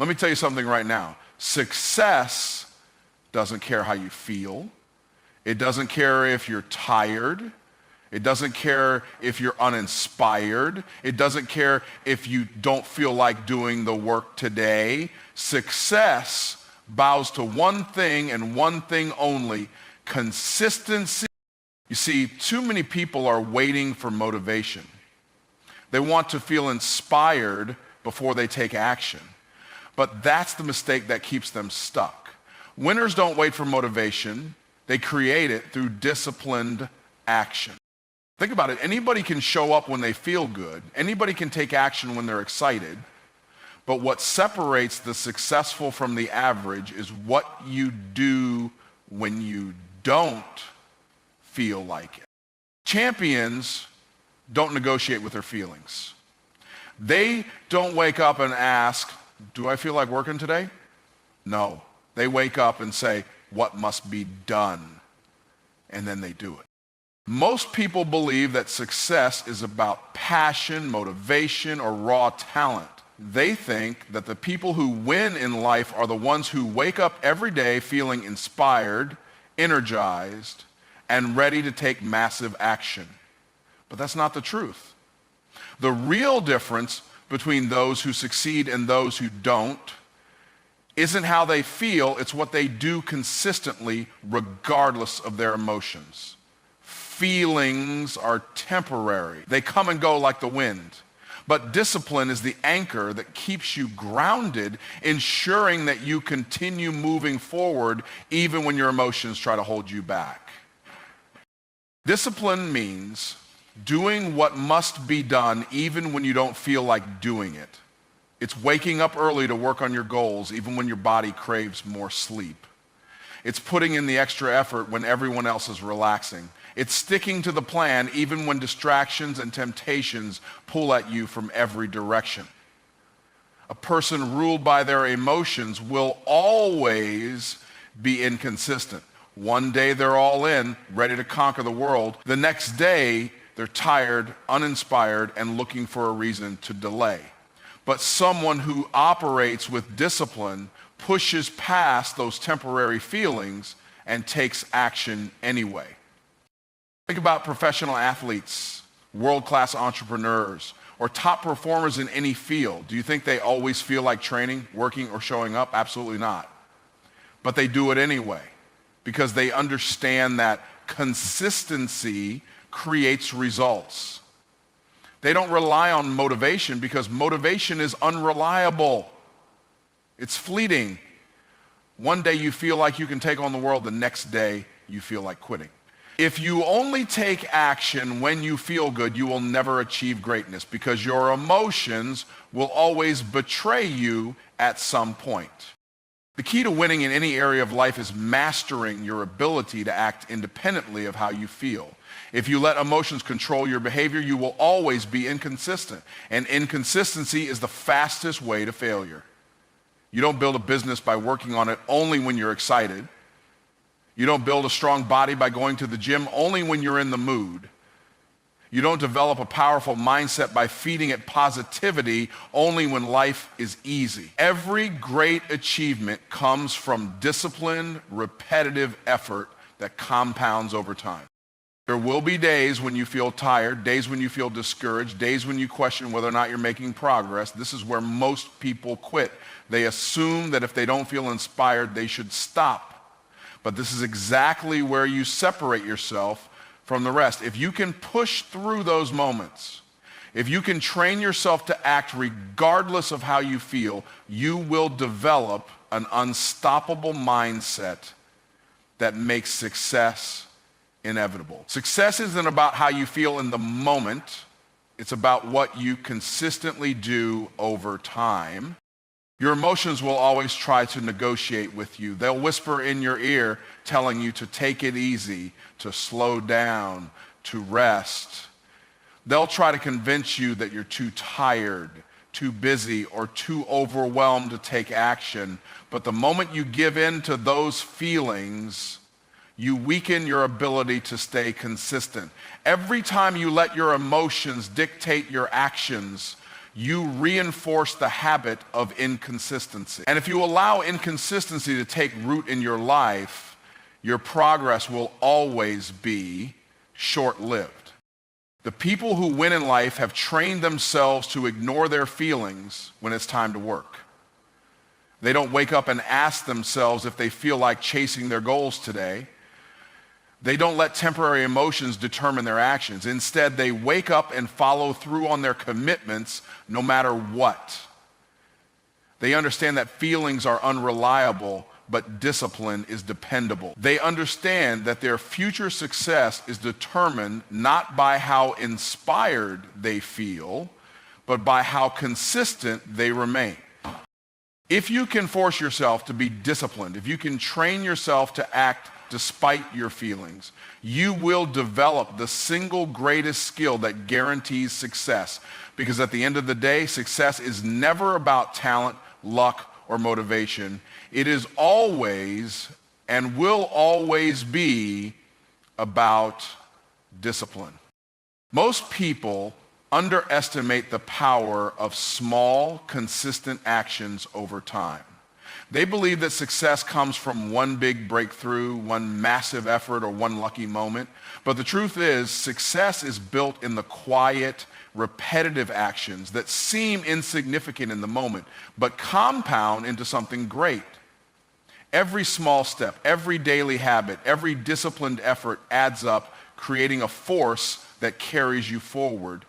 Let me tell you something right now. Success doesn't care how you feel. It doesn't care if you're tired. It doesn't care if you're uninspired. It doesn't care if you don't feel like doing the work today. Success bows to one thing and one thing only: consistency. You see, too many people are waiting for motivation. They want to feel inspired before they take action. But that's the mistake that keeps them stuck. Winners don't wait for motivation. They create it through disciplined action. Think about it. Anybody can show up when they feel good. Anybody can take action when they're excited. But what separates the successful from the average is what you do when you don't feel like it. Champions don't negotiate with their feelings. They don't wake up and ask, do I feel like working today? No. They wake up and say, what must be done? And then they do it. Most people believe that success is about passion, motivation, or raw talent. They think that the people who win in life are the ones who wake up every day feeling inspired, energized, and ready to take massive action. But that's not the truth. The real difference between those who succeed and those who don't isn't how they feel, it's what they do consistently regardless of their emotions. Feelings are temporary. They come and go like the wind. But discipline is the anchor that keeps you grounded, ensuring that you continue moving forward even when your emotions try to hold you back. Discipline means doing what must be done even when you don't feel like doing it. It's waking up early to work on your goals even when your body craves more sleep. It's putting in the extra effort when everyone else is relaxing. It's sticking to the plan even when distractions and temptations pull at you from every direction. A person ruled by their emotions will always be inconsistent. One day they're all in, ready to conquer the world. The next day, they're tired, uninspired, and looking for a reason to delay. But someone who operates with discipline pushes past those temporary feelings and takes action anyway. Think about professional athletes, world-class entrepreneurs, or top performers in any field. Do you think they always feel like training, working, or showing up? Absolutely not. But they do it anyway because they understand that consistency creates results. They don't rely on motivation because motivation is unreliable. It's fleeting. One day you feel like you can take on the world, the next day you feel like quitting. If you only take action when you feel good, you will never achieve greatness because your emotions will always betray you at some point. The key to winning in any area of life is mastering your ability to act independently of how you feel. If you let emotions control your behavior, you will always be inconsistent. And inconsistency is the fastest way to failure. You don't build a business by working on it only when you're excited. You don't build a strong body by going to the gym only when you're in the mood. You don't develop a powerful mindset by feeding it positivity only when life is easy. Every great achievement comes from disciplined, repetitive effort that compounds over time. There will be days when you feel tired, days when you feel discouraged, days when you question whether or not you're making progress. This is where most people quit. They assume that if they don't feel inspired, they should stop. But this is exactly where you separate yourself from the rest. If you can push through those moments, if you can train yourself to act regardless of how you feel, you will develop an unstoppable mindset that makes success inevitable. Success isn't about how you feel in the moment. It's about what you consistently do over time. Your emotions will always try to negotiate with you. They'll whisper in your ear, telling you to take it easy, to slow down, to rest. They'll try to convince you that you're too tired, too busy, or too overwhelmed to take action. But the moment you give in to those feelings, you weaken your ability to stay consistent. Every time you let your emotions dictate your actions, you reinforce the habit of inconsistency. And if you allow inconsistency to take root in your life, your progress will always be short-lived. The people who win in life have trained themselves to ignore their feelings when it's time to work. They don't wake up and ask themselves if they feel like chasing their goals today. They don't let temporary emotions determine their actions. Instead, they wake up and follow through on their commitments no matter what. They understand that feelings are unreliable, but discipline is dependable. They understand that their future success is determined not by how inspired they feel, but by how consistent they remain. If you can force yourself to be disciplined, if you can train yourself to act despite your feelings, you will develop the single greatest skill that guarantees success. Because at the end of the day, success is never about talent, luck, or motivation. It is always and will always be about discipline. Most people underestimate the power of small, consistent actions over time. They believe that success comes from one big breakthrough, one massive effort, or one lucky moment. But the truth is, success is built in the quiet, repetitive actions that seem insignificant in the moment, but compound into something great. Every small step, every daily habit, every disciplined effort adds up, creating a force that carries you forward,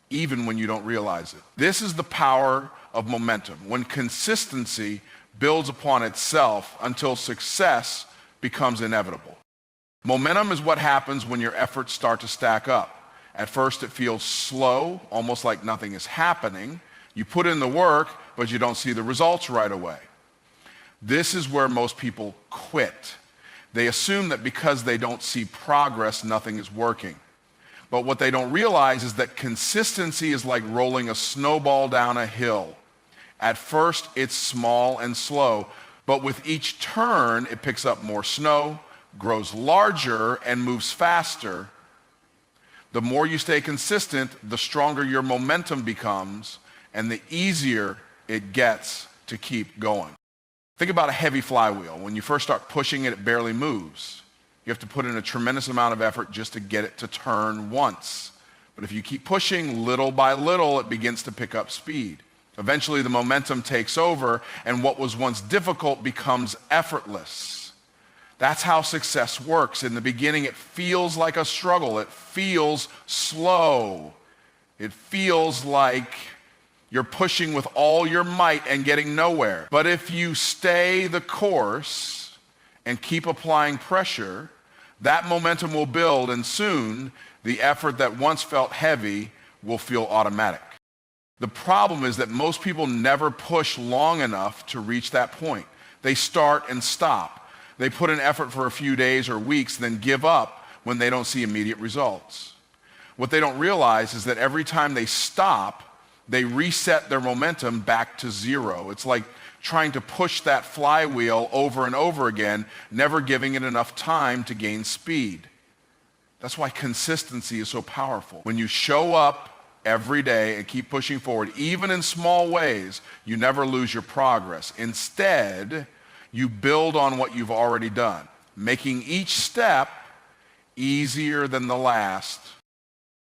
even when you don't realize it. This is the power of momentum, when consistency builds upon itself until success becomes inevitable. Momentum is what happens when your efforts start to stack up. At first it feels slow, almost like nothing is happening. You put in the work, but you don't see the results right away. This is where most people quit. They assume that because they don't see progress, nothing is working. But what they don't realize is that consistency is like rolling a snowball down a hill. At first, it's small and slow, but with each turn, it picks up more snow, grows larger, and moves faster. The more you stay consistent, the stronger your momentum becomes, and the easier it gets to keep going. Think about a heavy flywheel. When you first start pushing it, it barely moves. You have to put in a tremendous amount of effort just to get it to turn once. But if you keep pushing little by little, it begins to pick up speed. Eventually, the momentum takes over, and what was once difficult becomes effortless. That's how success works. In the beginning, it feels like a struggle. It feels slow. It feels like you're pushing with all your might and getting nowhere. But if you stay the course and keep applying pressure, that momentum will build, and soon the effort that once felt heavy will feel automatic. The problem is that most people never push long enough to reach that point. They start and stop. They put in effort for a few days or weeks, then give up when they don't see immediate results. What they don't realize is that every time they stop, they reset their momentum back to zero. It's like trying to push that flywheel over and over again, never giving it enough time to gain speed. That's why consistency is so powerful. When you show up every day and keep pushing forward, even in small ways, you never lose your progress. Instead, you build on what you've already done, making each step easier than the last.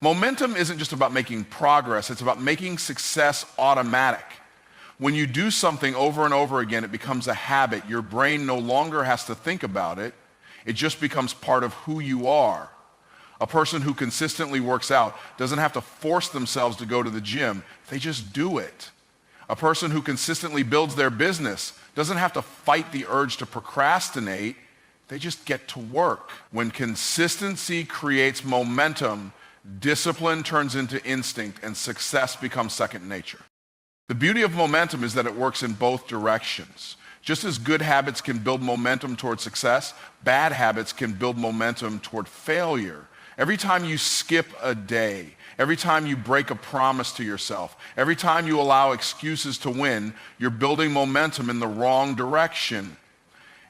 Momentum isn't just about making progress, it's about making success automatic. When you do something over and over again, it becomes a habit. Your brain no longer has to think about it. It just becomes part of who you are. A person who consistently works out doesn't have to force themselves to go to the gym. They just do it. A person who consistently builds their business doesn't have to fight the urge to procrastinate. They just get to work. When consistency creates momentum, discipline turns into instinct, and success becomes second nature. The beauty of momentum is that it works in both directions. Just as good habits can build momentum toward success, bad habits can build momentum toward failure. Every time you skip a day, every time you break a promise to yourself, every time you allow excuses to win, you're building momentum in the wrong direction.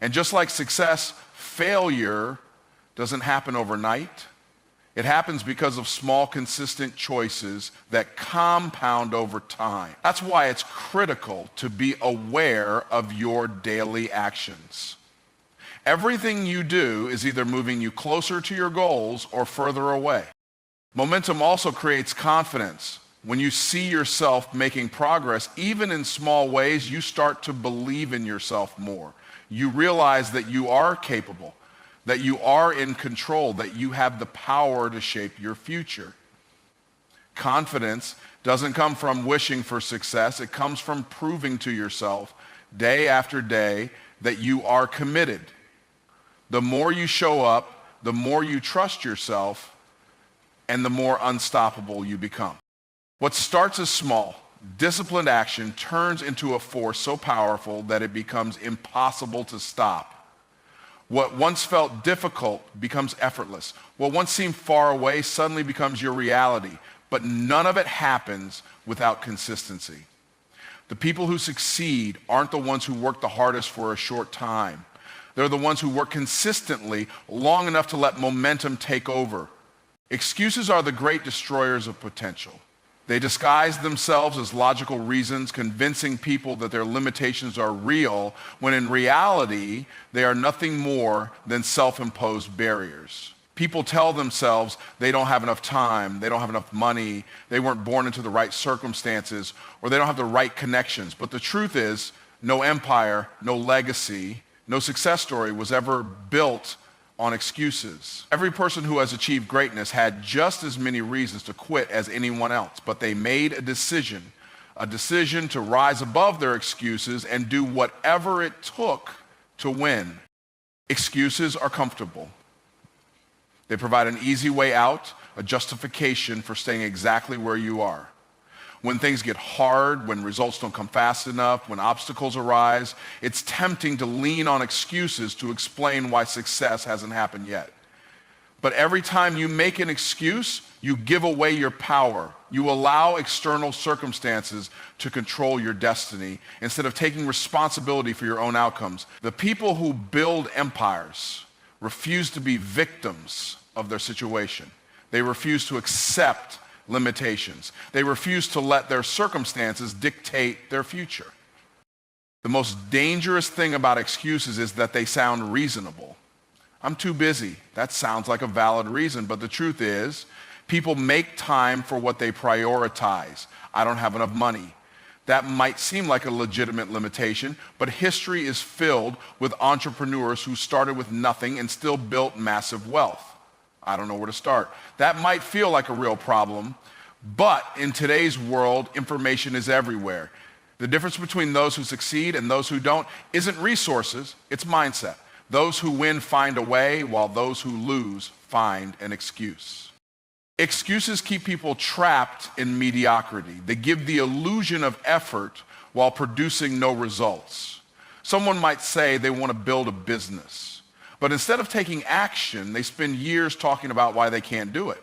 And just like success, failure doesn't happen overnight. It happens because of small, consistent choices that compound over time. That's why it's critical to be aware of your daily actions. Everything you do is either moving you closer to your goals or further away. Momentum also creates confidence. When you see yourself making progress, even in small ways, you start to believe in yourself more. You realize that you are capable, that you are in control, that you have the power to shape your future. Confidence doesn't come from wishing for success. It comes from proving to yourself day after day that you are committed. The more you show up, the more you trust yourself, and the more unstoppable you become. What starts as small, disciplined action turns into a force so powerful that it becomes impossible to stop. What once felt difficult becomes effortless. What once seemed far away suddenly becomes your reality. But none of it happens without consistency. The people who succeed aren't the ones who work the hardest for a short time. They're the ones who work consistently long enough to let momentum take over. Excuses are the great destroyers of potential. They disguise themselves as logical reasons, convincing people that their limitations are real, when in reality, they are nothing more than self-imposed barriers. People tell themselves they don't have enough time, they don't have enough money, they weren't born into the right circumstances, or they don't have the right connections. But the truth is, no empire, no legacy, no success story was ever built on excuses. Every person who has achieved greatness had just as many reasons to quit as anyone else, but they made a decision to rise above their excuses and do whatever it took to win. Excuses are comfortable. They provide an easy way out, a justification for staying exactly where you are. When things get hard, when results don't come fast enough, when obstacles arise, it's tempting to lean on excuses to explain why success hasn't happened yet. But every time you make an excuse, you give away your power. You allow external circumstances to control your destiny instead of taking responsibility for your own outcomes. The people who build empires refuse to be victims of their situation. They refuse to accept limitations. They refuse to let their circumstances dictate their future. The most dangerous thing about excuses is that they sound reasonable. I'm too busy. That sounds like a valid reason, but the truth is, people make time for what they prioritize. I don't have enough money. That might seem like a legitimate limitation, but history is filled with entrepreneurs who started with nothing and still built massive wealth. I don't know where to start. That might feel like a real problem, but in today's world, information is everywhere. The difference between those who succeed and those who don't isn't resources, it's mindset. Those who win find a way, while those who lose find an excuse. Excuses keep people trapped in mediocrity. They give the illusion of effort while producing no results. Someone might say they want to build a business. But instead of taking action, they spend years talking about why they can't do it.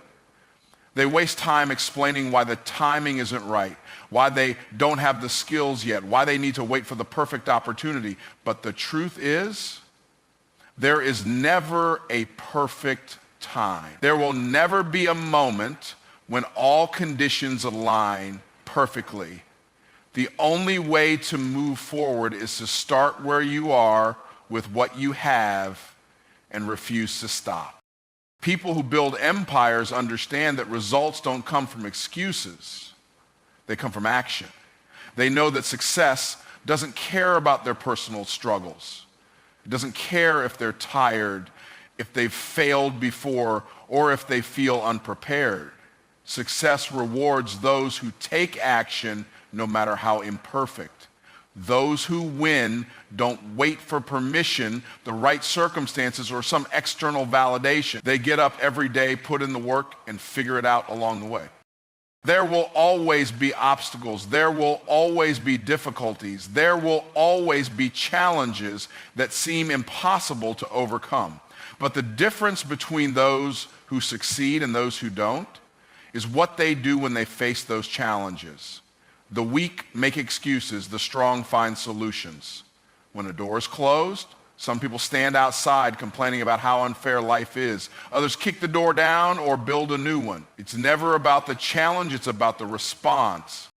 They waste time explaining why the timing isn't right, why they don't have the skills yet, why they need to wait for the perfect opportunity. But the truth is, there is never a perfect time. There will never be a moment when all conditions align perfectly. The only way to move forward is to start where you are with what you have and refuse to stop. People who build empires understand that results don't come from excuses. They come from action. They know that success doesn't care about their personal struggles. It doesn't care if they're tired, if they've failed before, or if they feel unprepared. Success rewards those who take action no matter how imperfect. Those who win don't wait for permission, the right circumstances, or some external validation. They get up every day, put in the work, and figure it out along the way. There will always be obstacles. There will always be difficulties. There will always be challenges that seem impossible to overcome. But the difference between those who succeed and those who don't is what they do when they face those challenges. The weak make excuses, the strong find solutions. When a door is closed, Some people stand outside complaining about how unfair life is. Others kick the door down or build a new one. It's never about the challenge, it's about the response.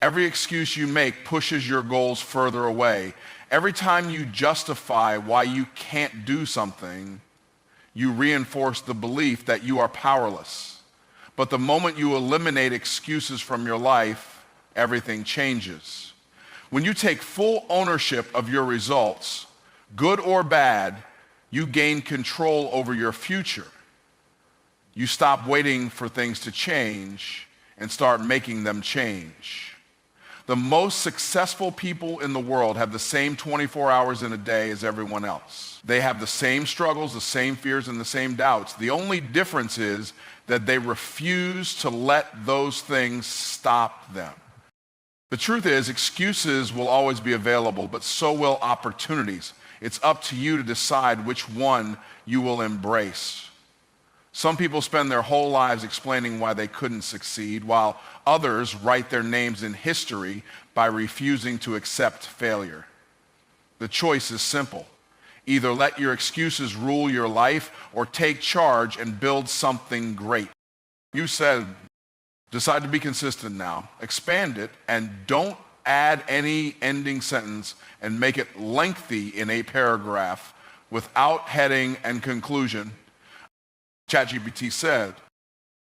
Every excuse you make pushes your goals further away. Every time you justify why you can't do something, you reinforce the belief that you are powerless. But the moment you eliminate excuses from your life, everything changes. When you take full ownership of your results, good or bad, you gain control over your future. You stop waiting for things to change and start making them change. The most successful people in the world have the same 24 hours in a day as everyone else. They have the same struggles, the same fears, and the same doubts. The only difference is that they refuse to let those things stop them. The truth is, excuses will always be available, but so will opportunities. It's up to you to decide which one you will embrace. Some people spend their whole lives explaining why they couldn't succeed, while others write their names in history by refusing to accept failure. The choice is simple. Either let your excuses rule your life or take charge and build something great. You said, decide to be consistent now. Expand it and don't add any ending sentence and make it lengthy in a paragraph without heading and conclusion. ChatGPT said,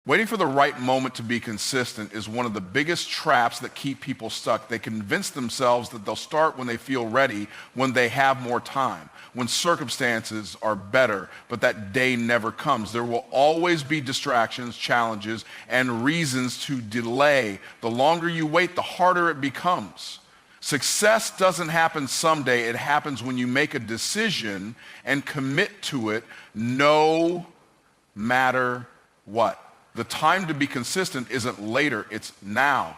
waiting for the right moment to be consistent is one of the biggest traps that keep people stuck. They convince themselves that they'll start when they feel ready, when they have more time, when circumstances are better, but that day never comes. There will always be distractions, challenges, and reasons to delay. The longer you wait, the harder it becomes. Success doesn't happen someday. It happens when you make a decision and commit to it no matter what. The time to be consistent isn't later, it's now.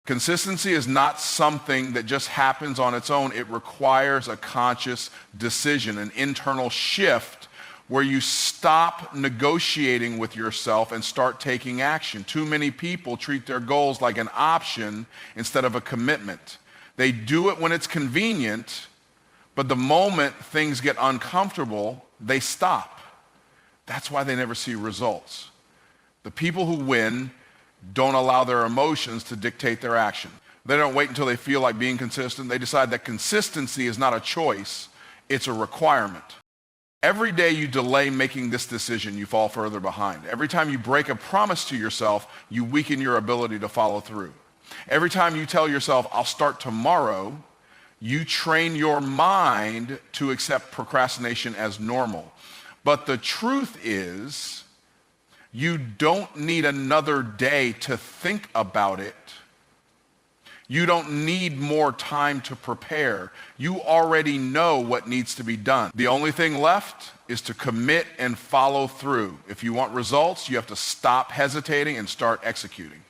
Consistency is not something that just happens on its own. It requires a conscious decision, an internal shift where you stop negotiating with yourself and start taking action. Too many people treat their goals like an option instead of a commitment. They do it when it's convenient, but the moment things get uncomfortable, they stop. That's why they never see results. The people who win don't allow their emotions to dictate their action. They don't wait until they feel like being consistent. They decide that consistency is not a choice, it's a requirement. Every day you delay making this decision, you fall further behind. Every time you break a promise to yourself, you weaken your ability to follow through. Every time you tell yourself, I'll start tomorrow, you train your mind to accept procrastination as normal. But the truth is, you don't need another day to think about it. You don't need more time to prepare. You already know what needs to be done. The only thing left is to commit and follow through. If you want results, you have to stop hesitating and start executing.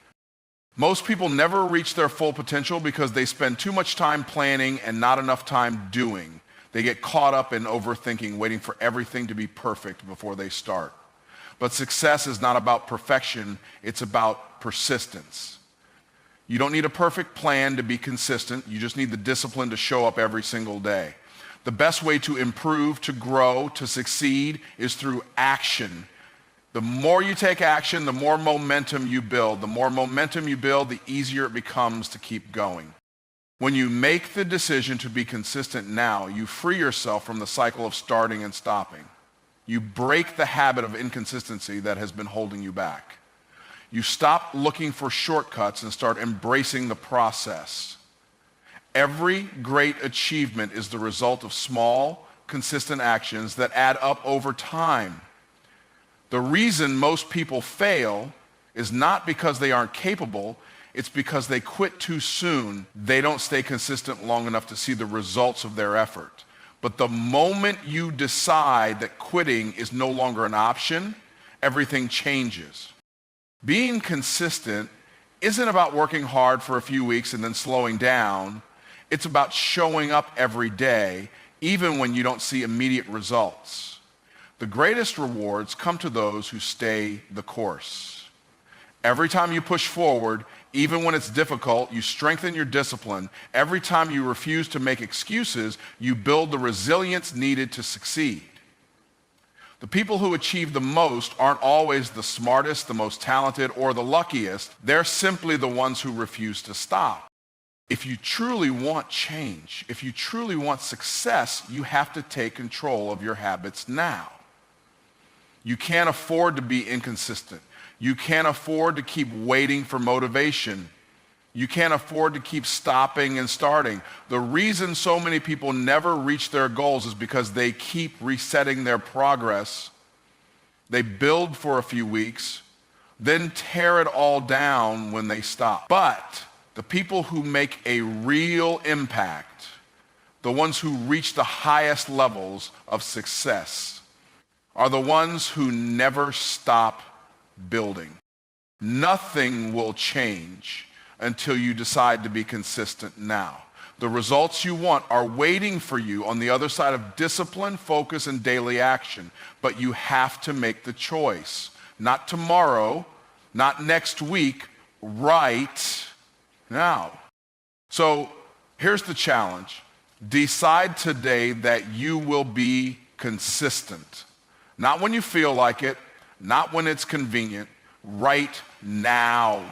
Most people never reach their full potential because they spend too much time planning and not enough time doing. They get caught up in overthinking, waiting for everything to be perfect before they start. But success is not about perfection, it's about persistence. You don't need a perfect plan to be consistent, you just need the discipline to show up every single day. The best way to improve, to grow, to succeed is through action. The more you take action, the more momentum you build. The more momentum you build, the easier it becomes to keep going. When you make the decision to be consistent now, you free yourself from the cycle of starting and stopping. You break the habit of inconsistency that has been holding you back. You stop looking for shortcuts and start embracing the process. Every great achievement is the result of small, consistent actions that add up over time. The reason most people fail is not because they aren't capable, it's because they quit too soon. They don't stay consistent long enough to see the results of their effort. But the moment you decide that quitting is no longer an option, everything changes. Being consistent isn't about working hard for a few weeks and then slowing down. It's about showing up every day, even when you don't see immediate results. The greatest rewards come to those who stay the course. Every time you push forward, Even when it's difficult, you strengthen your discipline. Every time you refuse to make excuses, you build the resilience needed to succeed. The people who achieve the most aren't always the smartest, the most talented, or the luckiest. They're simply the ones who refuse to stop. If you truly want change, if you truly want success, you have to take control of your habits now. You can't afford to be inconsistent. You can't afford to keep waiting for motivation. You can't afford to keep stopping and starting. The reason so many people never reach their goals is because they keep resetting their progress. They build for a few weeks, then tear it all down when they stop. But the people who make a real impact, the ones who reach the highest levels of success, are the ones who never stop building. Nothing will change until you decide to be consistent now. The results you want are waiting for you on the other side of discipline, focus, and daily action. But you have to make the choice. Not tomorrow, not next week, right now. So here's the challenge. Decide today that you will be consistent. Not when you feel like it, not when it's convenient, right now.